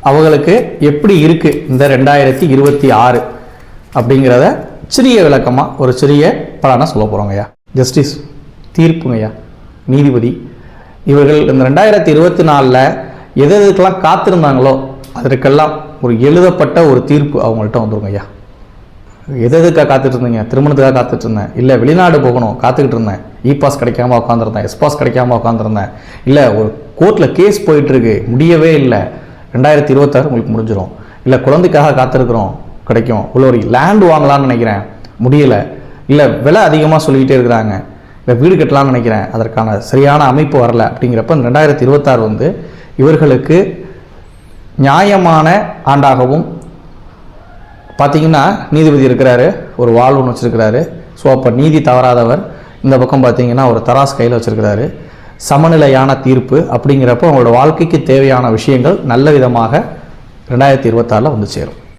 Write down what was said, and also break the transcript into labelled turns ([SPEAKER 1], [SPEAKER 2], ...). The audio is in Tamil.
[SPEAKER 1] அவங்களுக்கு எப்படி இருக்குது இந்த 2026 அப்படிங்கிறத சிறிய விளக்கமாக ஒரு சிறிய பலனை சொல்ல போகிறோங்கய்யா. ஜஸ்டிஸ் தீர்ப்புங்கய்யா, நீதிபதி இவர்கள் இந்த 2024 எதுக்கெல்லாம் காத்திருந்தாங்களோ அதற்கெல்லாம் ஒரு எழுதப்பட்ட ஒரு தீர்ப்பு அவங்கள்ட்ட வந்துருங்க ஐயா. எதுக்காக காத்துட்டு இருந்தீங்க? திருமணத்துக்காக காத்துட்டு இருந்தேன், இல்லை வெளிநாடு போகணும் காத்துக்கிட்டு இருந்தேன், இ-பாஸ் கிடைக்காம உட்காந்துருந்தேன், எஸ்-பாஸ் கிடைக்காம உட்காந்துருந்தேன், இல்லை ஒரு கோர்ட்டில் கேஸ் போயிட்டுருக்கு முடியவே இல்லை, 2026 உங்களுக்கு முடிஞ்சிடும், இல்லை குழந்தைக்காக காத்திருக்கிறோம் கிடைக்கும், உள்ள ஒரு லேண்ட் வாங்கலாம்னு நினைக்கிறேன் முடியலை, இல்லை விலை அதிகமாக சொல்லிக்கிட்டே இருக்கிறாங்க, இல்லை வீடு கட்டலாம்னு நினைக்கிறேன் அதற்கான சரியான அமைப்பு வரல அப்படிங்கிறப்ப இந்த 2026 இவர்களுக்கு நியாயமான ஆண்டாகவும் பார்த்தீங்கன்னா நீதிபதி இருக்கிறாரு, ஒரு வாள் ஒன்று வச்சுருக்கிறாரு. ஸோ அப்போ நீதி தவறாதவர். இந்த பக்கம் பார்த்தீங்கன்னா ஒரு தராஸ் கையில் வச்சுருக்கிறாரு. சமநிலையான தீர்ப்பு அப்படிங்கிறப்போ அவங்களோட வாழ்க்கைக்கு தேவையான விஷயங்கள் நல்ல விதமாக 2026 வந்து சேரும்.